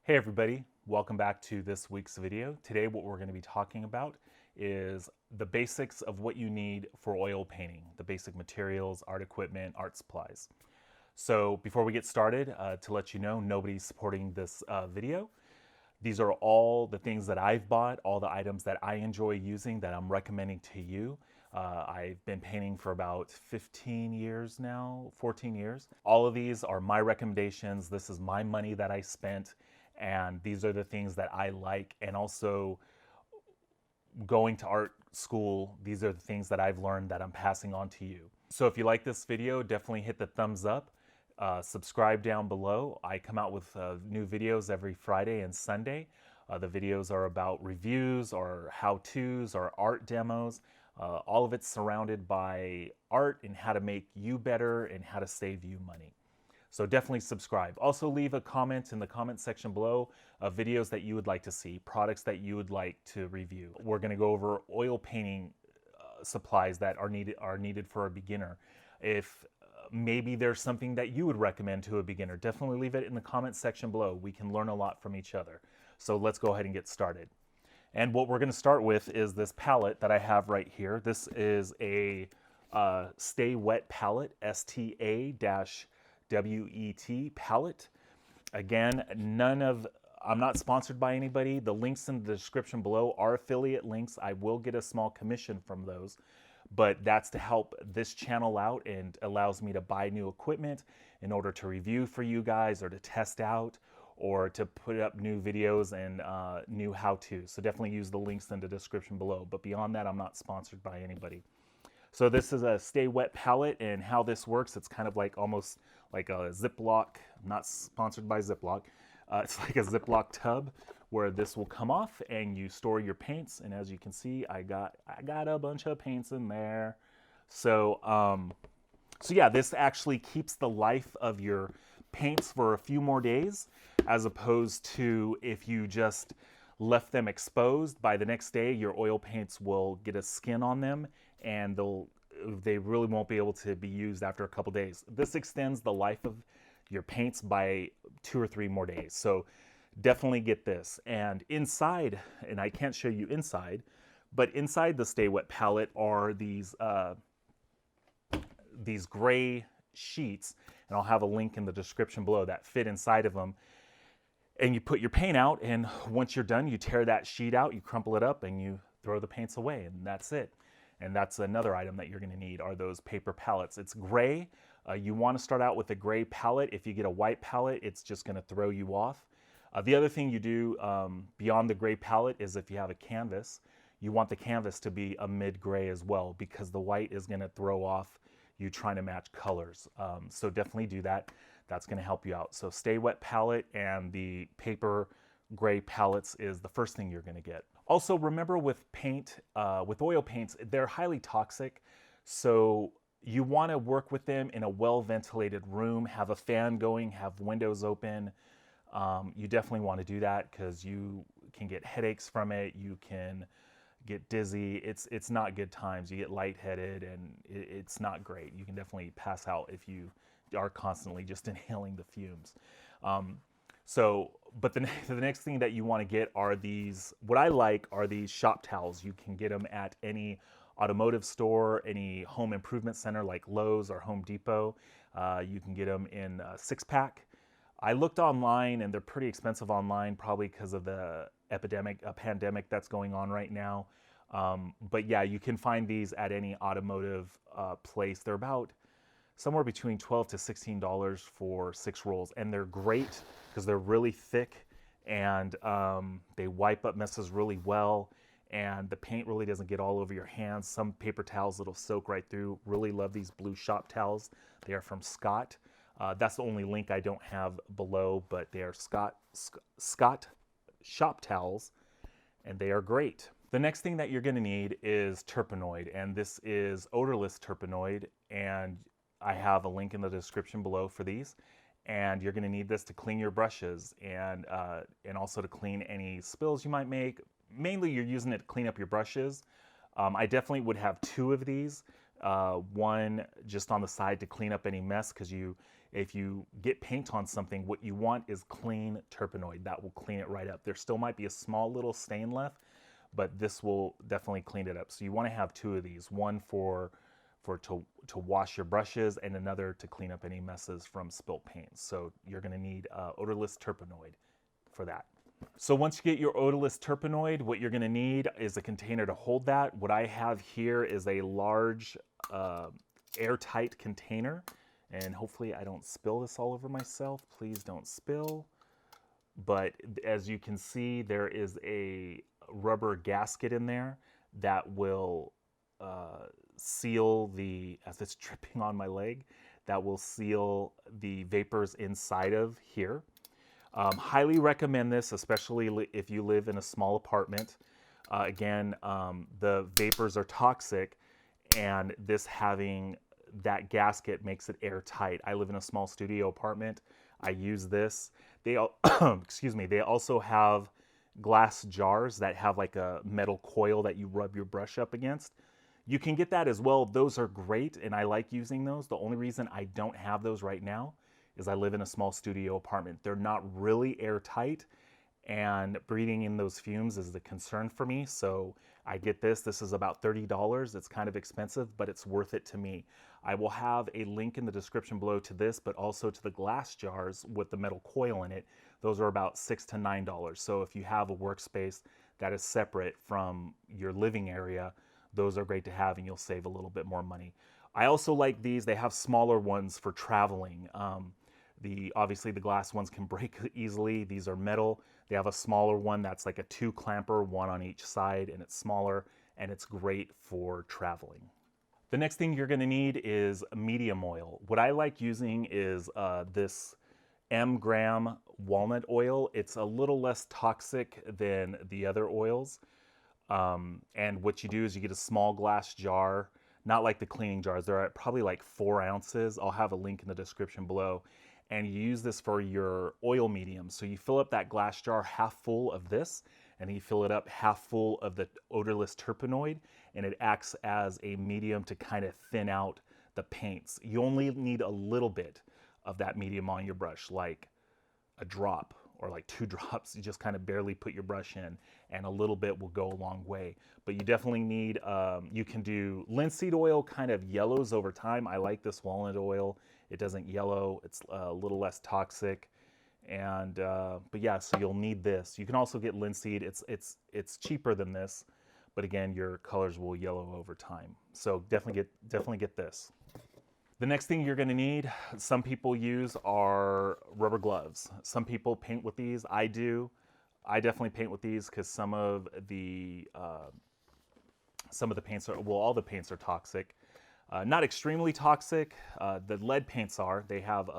Hey everybody, welcome back to this week's video. Today what we're going to be talking about is the basics of what you need for oil painting, the basic materials, art equipment, art supplies. So before we get started, to let you know, nobody's supporting this video. These are all the things that I've bought, all the items that I enjoy using that I'm recommending to you. I've been painting for about 15 years now, 14 years. All of these are my recommendations. This is my money that I spent, and these are the things that I like. And also, going to art school, these are the things that I've learned that I'm passing on to you. So if you like this video, definitely hit the thumbs up. Subscribe down below. I come out with new videos every Friday and Sunday. The videos are about reviews or how-tos or art demos. All of it's surrounded by art and how to make you better and how to save you money. So definitely subscribe. Also leave a comment in the comment section below of videos that you would like to see, products that you would like to review. We're going to go over oil painting supplies that are needed for a beginner. If maybe there's something that you would recommend to a beginner, definitely leave it in the comment section below. We can learn a lot from each other. So let's go ahead and get started. And what we're going to start with is this palette that I have right here. This is a Stay Wet palette, STA-WET palette. Again, I'm not sponsored by anybody. The links in the description below are affiliate links. I will get a small commission from those, but that's to help this channel out and allows me to buy new equipment in order to review for you guys or to test out or to put up new videos and new how-tos. So definitely use the links in the description below. But beyond that, I'm not sponsored by anybody. So this is a Stay Wet palette, and how this works, it's kind of like almost like a Ziploc, not sponsored by Ziploc. It's like a Ziploc tub where this will come off and you store your paints. And as you can see, I got a bunch of paints in there. So, so yeah, this actually keeps the life of your paints for a few more days, as opposed to if you just left them exposed. By the next day, your oil paints will get a skin on them and they really won't be able to be used after a couple days. This extends the life of your paints by 2 or 3 more days. So definitely get this. And inside, and I can't show you inside, but inside the Stay Wet palette are these gray sheets, and I'll have a link in the description below that fit inside of them. And you put your paint out, and once you're done, you tear that sheet out, you crumple it up, and you throw the paints away, and that's it. And that's another item that you're going to need are those paper palettes. It's gray. You want to start out with a gray palette. If you get a white palette, it's just going to throw you off. The other thing you do beyond the gray palette is if you have a canvas, you want the canvas to be a mid-gray as well, because the white is going to throw off you trying to match colors. So definitely do that. That's going to help you out. So Stay Wet palette and the paper gray palettes is the first thing you're going to get. Also, remember with paint, with oil paints, they're highly toxic. So you want to work with them in a well-ventilated room, have a fan going, have windows open. You definitely want to do that because you can get headaches from it. You can get dizzy. It's not good times. You get lightheaded and it's not great. You can definitely pass out if you are constantly just inhaling the fumes. But the next thing that you want to get are these, what I like are these shop towels. You can get them at any automotive store, any home improvement center like Lowe's or Home Depot. You can get them in a 6-pack. I looked online and they're pretty expensive online, probably because of the pandemic that's going on right now. But yeah, you can find these at any automotive place. They're about somewhere between $12 to $16 for 6 rolls. And they're great because they're really thick and they wipe up messes really well. And the paint really doesn't get all over your hands. Some paper towels it'll soak right through. Really love these blue shop towels. They are from Scott. That's the only link I don't have below, but they are Scott shop towels, and they are great. The next thing that you're going to need is Turpenoid, and this is odorless Turpenoid, and I have a link in the description below for these. And you're going to need this to clean your brushes and also to clean any spills you might make. Mainly, you're using it to clean up your brushes. I definitely would have 2 of these. One just on the side to clean up any mess, because if you get paint on something, what you want is clean Turpenoid. That will clean it right up. There still might be a small little stain left, but this will definitely clean it up. So you want to have two of these, one to wash your brushes and another to clean up any messes from spilt paint. So you're going to need odorless Turpenoid for that. So once you get your odorless Turpenoid, what you're going to need is a container to hold that. What I have here is a large airtight container, and hopefully I don't spill this all over myself. Please don't spill. But as you can see, there is a rubber gasket in there that will seal the, as it's dripping on my leg, that will seal the vapors inside of here. Highly recommend this, especially if you live in a small apartment. Again, the vapors are toxic, and this having that gasket makes it airtight. I live in a small studio apartment. I use this. They excuse me. They also have glass jars that have like a metal coil that you rub your brush up against. You can get that as well. Those are great, and I like using those. The only reason I don't have those right now is I live in a small studio apartment. They're not really airtight, and breathing in those fumes is the concern for me. So I get this. This is about $30. It's kind of expensive, but it's worth it to me. I will have a link in the description below to this, but also to the glass jars with the metal coil in it. Those are about $6 to $9. So if you have a workspace that is separate from your living area, those are great to have, and you'll save a little bit more money. I also like these. They have smaller ones for traveling. Obviously the glass ones can break easily. These are metal. They have a smaller one that's like a 2 clamper, one on each side, and it's smaller, and it's great for traveling. The next thing you're going to need is medium oil. What I like using is this gram walnut oil. It's a little less toxic than the other oils. And what you do is you get a small glass jar, not like the cleaning jars. They're at probably like 4 ounces. I'll have a link in the description below. And you use this for your oil medium. So you fill up that glass jar half full of this, and then you fill it up half full of the odorless Turpenoid, and it acts as a medium to kind of thin out the paints. You only need a little bit of that medium on your brush, like a drop or like 2 drops. You just kind of barely put your brush in, and a little bit will go a long way. But you definitely need, you can do linseed oil, kind of yellows over time. I like this walnut oil. It doesn't yellow. It's a little less toxic. And, but yeah, so you'll need this. You can also get linseed. It's cheaper than this, but again, your colors will yellow over time. So definitely get this. The next thing you're going to need, some people use, are rubber gloves. Some people paint with these. I do. I definitely paint with these because some of the paints are, well, all the paints are toxic. Not extremely toxic. The lead paints are. They have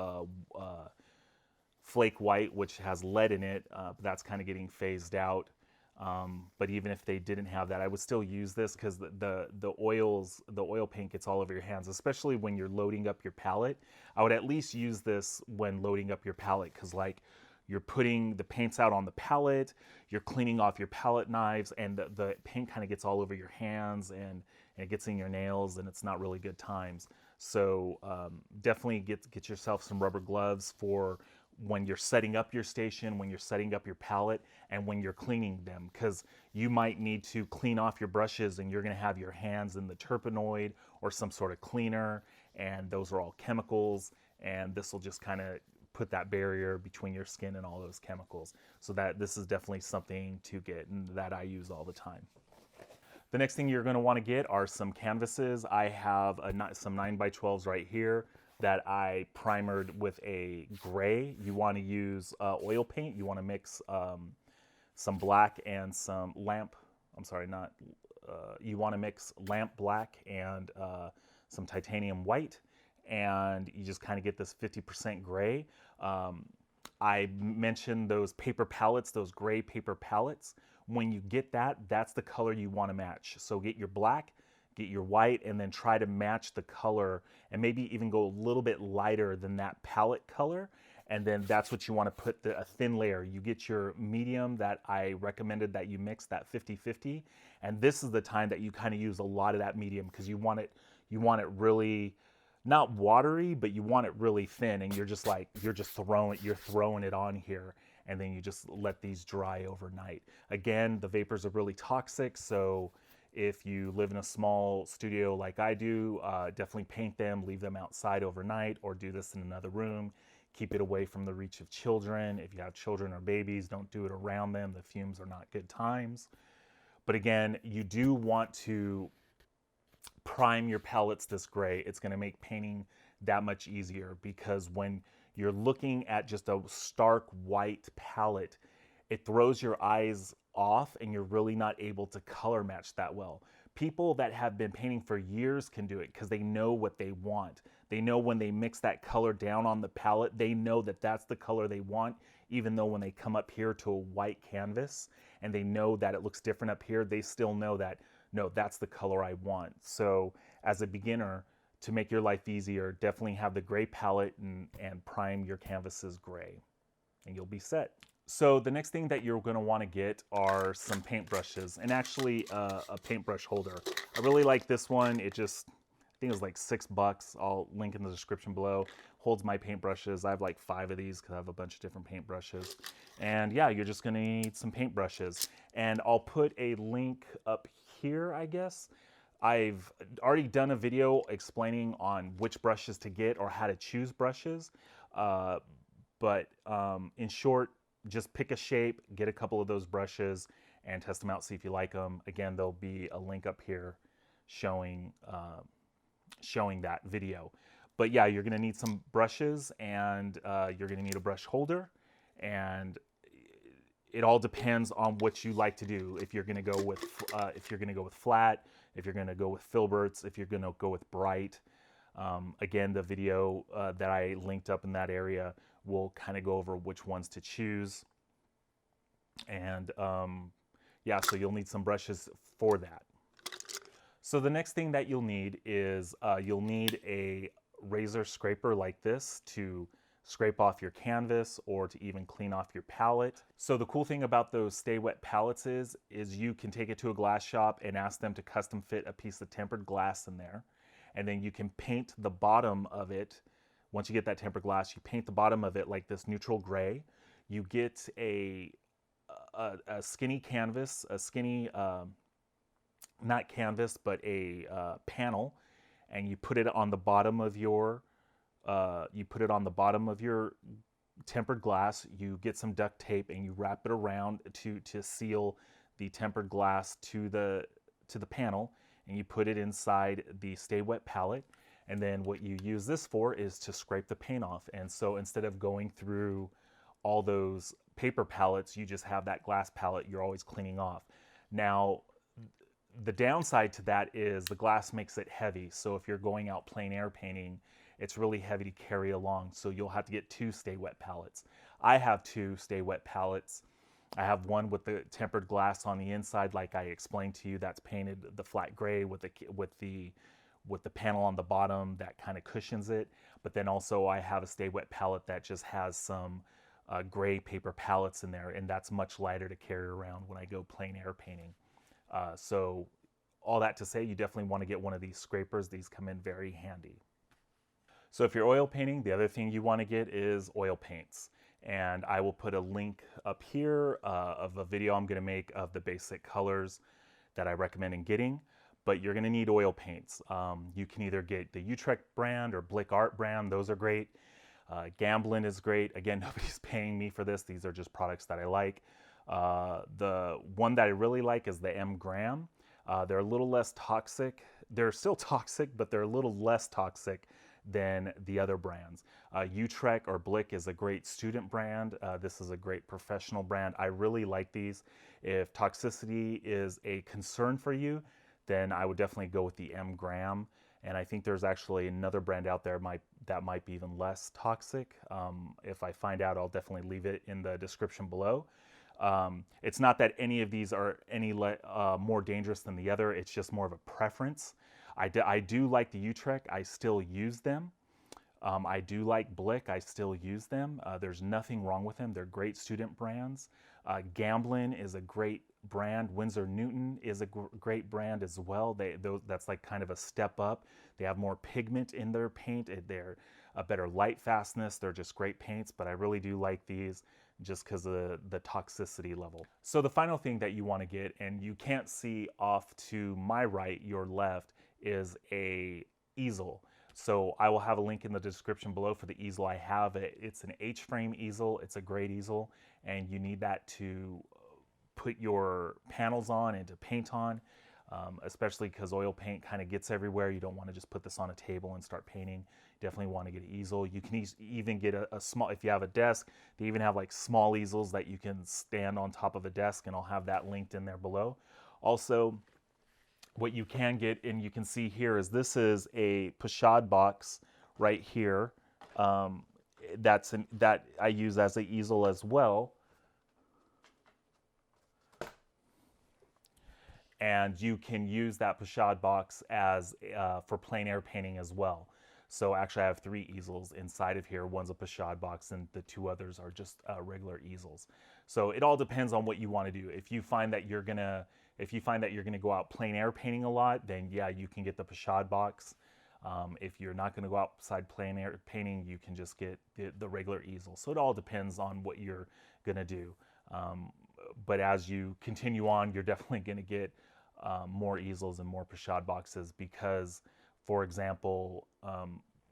flake white, which has lead in it. But that's kind of getting phased out. But even if they didn't have that, I would still use this because the oil paint gets all over your hands, especially when you're loading up your palette. I would at least use this when loading up your palette because, like, you're putting the paints out on the palette, you're cleaning off your palette knives, and the paint kind of gets all over your hands and it gets in your nails, and it's not really good times. So definitely get yourself some rubber gloves for when you're setting up your station, when you're setting up your palette, and when you're cleaning them, because you might need to clean off your brushes and you're going to have your hands in the Turpenoid or some sort of cleaner, and those are all chemicals, and this will just kind of put that barrier between your skin and all those chemicals. So that this is definitely something to get, and that I use all the time. The next thing you're going to want to get are some canvases. I have some 9x12s right here that I primered with a gray. You want to use oil paint. You want to mix some black and some lamp. I'm sorry, not. You want to mix lamp black and some titanium white, and you just kind of get this 50% gray. I mentioned those paper palettes, those gray paper palettes. When you get that, that's the color you want to match. So get your black, get your white, and then try to match the color, and maybe even go a little bit lighter than that palette color. And then that's what you want to put a thin layer. You get your medium that I recommended that you mix, that 50-50. And this is the time that you kind of use a lot of that medium because you want it really not watery, but you want it really thin, and you're throwing it on here, and then you just let these dry overnight. Again, the vapors are really toxic, so if you live in a small studio like I do, definitely paint them, leave them outside overnight, or do this in another room. Keep it away from the reach of children. If you have children or babies, don't do it around them. The fumes are not good times. But again, you do want to prime your palettes this gray. It's going to make painting that much easier, because when you're looking at just a stark white palette, it throws your eyes off and you're really not able to color match that well. People that have been painting for years can do it because they know what they want. They know when they mix that color down on the palette, they know that that's the color they want, even though when they come up here to a white canvas and they know that it looks different up here, they still know that, no, that's the color I want. So as a beginner, to make your life easier, definitely have the gray palette and prime your canvases gray, and you'll be set. So the next thing that you're going to want to get are some paintbrushes, and actually a paintbrush holder. I really like this one. I think it was like $6. I'll link in the description below. Holds my paintbrushes. I have like 5 of these because I have a bunch of different paintbrushes. And yeah, you're just going to need some paintbrushes. And I'll put a link up here, I guess. I've already done a video explaining on which brushes to get or how to choose brushes. But in short, just pick a shape, get a couple of those brushes, and test them out, see if you like them. Again, there'll be a link up here showing that video. But yeah, you're going to need some brushes, and you're going to need a brush holder, and it all depends on what you like to do. If you're going to go with flat, if you're going to go with filberts, if you're going to go with bright. Again, the video that I linked up in that area will kind of go over which ones to choose. And yeah, so you'll need some brushes for that. So the next thing that you'll need is you'll need a razor scraper like this to scrape off your canvas or to even clean off your palette. So the cool thing about those Stay Wet palettes is you can take it to a glass shop and ask them to custom fit a piece of tempered glass in there. And then you can paint the bottom of it. Once you get that tempered glass, you paint the bottom of it like this neutral gray. You get a skinny canvas, a skinny, not canvas, but a panel, and you put it on the bottom of your, tempered glass. You get some duct tape and you wrap it around to seal the tempered glass to the panel, and you put it inside the Stay Wet palette. And then what you use this for is to scrape the paint off. And so instead of going through all those paper palettes, you just have that glass palette you're always cleaning off. Now, the downside to that is the glass makes it heavy. So if you're going out plein air painting, it's really heavy to carry along. So you'll have to get 2 Stay Wet palettes. I have 2 Stay Wet palettes. I have one with the tempered glass on the inside, like I explained to you, that's painted the flat gray with the panel on the bottom that kind of cushions it. But then also I have a Stay Wet palette that just has some gray paper palettes in there, and that's much lighter to carry around when I go plein air painting. So all that to say, you definitely want to get one of these scrapers. These come in very handy. So if you're oil painting, the other thing you want to get is oil paints. And I will put a link up here of a video I'm going to make of the basic colors that I recommend in getting. But you're going to need oil paints. You can either get the Utrecht brand or Blick Art brand. Those are great. Gamblin is great. Again, nobody's paying me for this. These are just products that I like. The one that I really like is the M Graham. They're a little less toxic. They're still toxic, but they're a little less toxic than the other brands. Utrecht or Blick is a great student brand. This is a great professional brand. I really like these. If toxicity is a concern for you, then I would definitely go with the M Graham. And I think there's actually another brand out there that might be even less toxic. If I find out, I'll definitely leave it in the description below. It's not that any of these are any more dangerous than the other. It's just more of a preference. I do like the Utrecht. I still use them. I do like Blick. I still use them. There's nothing wrong with them. They're great student brands. Gamblin is a great brand. Winsor Newton is a great brand as well. That's like kind of a step up. They have more pigment in their paint. They're a better light fastness. They're just great paints, but I really do like these just because of the toxicity level. So the final thing that you want to get, and you can't see off to my right, your left, is a easel. So I will have a link in the description below for the easel I have. It's an H-frame easel. It's a great easel, and you need that to put your panels on and to paint on, especially because oil paint kind of gets everywhere. You don't want to just put this on a table and start painting. Definitely want to get an easel. You can even get a small, if you have a desk, they even have like small easels that you can stand on top of a desk, and I'll have that linked in there below. Also, what you can get, and you can see here, is this is a pochade box right here. That I use as an easel as well. And you can use that pochade box as for plein air painting as well. So actually I have 3 easels inside of here. One's a pochade box and the 2 others are just regular easels. So it all depends on what you want to do. If you find that you're gonna go out plein air painting a lot, then yeah, you can get the pochade box. If you're not going to go outside plein air painting, you can just get the regular easel. So it all depends on what you're going to do. But as you continue on, you're definitely going to get more easels and more pochade boxes because, for example,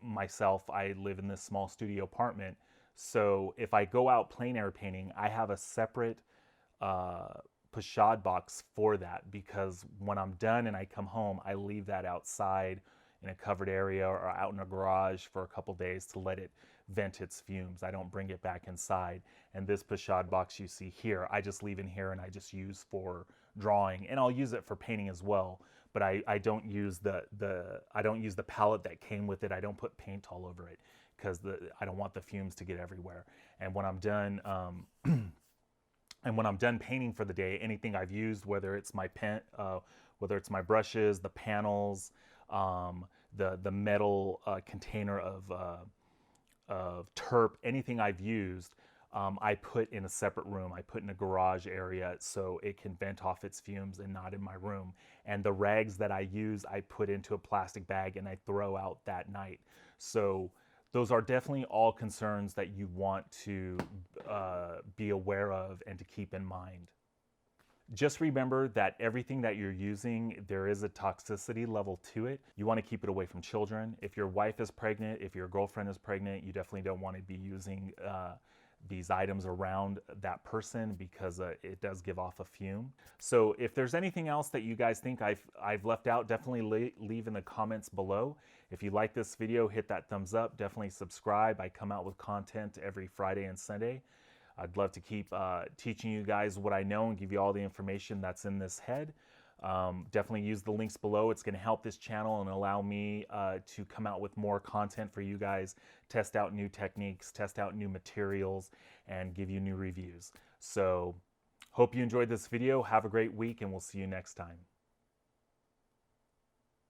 myself, I live in this small studio apartment. So if I go out plein air painting, I have a separate pochade box for that, because when I'm done and I come home, I leave that outside in a covered area or out in a garage for a couple days to let it vent its fumes. I don't bring it back inside. And this pochade box you see here, I just leave in here and I just use for drawing, and I'll use it for painting as well. But I don't use I don't use the palette that came with it. I don't put paint all over it because I don't want the fumes to get everywhere. And when I'm done, painting for the day, anything I've used, whether it's my pen, whether it's my brushes, the panels, the metal container of Turp, anything I've used, I put in a separate room. I put in a garage area so it can vent off its fumes and not in my room. And the rags that I use, I put into a plastic bag and I throw out that night. So those are definitely all concerns that you want to be aware of and to keep in mind. Just remember that everything that you're using, there is a toxicity level to it. You want to keep it away from children. If your wife is pregnant, if your girlfriend is pregnant, you definitely don't want to be using these items around that person because it does give off a fume. So if there's anything else that you guys think I've left out, definitely leave in the comments below. If you like this video, hit that thumbs up. Definitely subscribe. I come out with content every Friday and Sunday. I'd love to keep teaching you guys what I know and give you all the information that's in this head. Definitely use the links below. It's going to help this channel and allow me to come out with more content for you guys, test out new techniques, test out new materials, and give you new reviews. So hope you enjoyed this video. Have a great week, and we'll see you next time.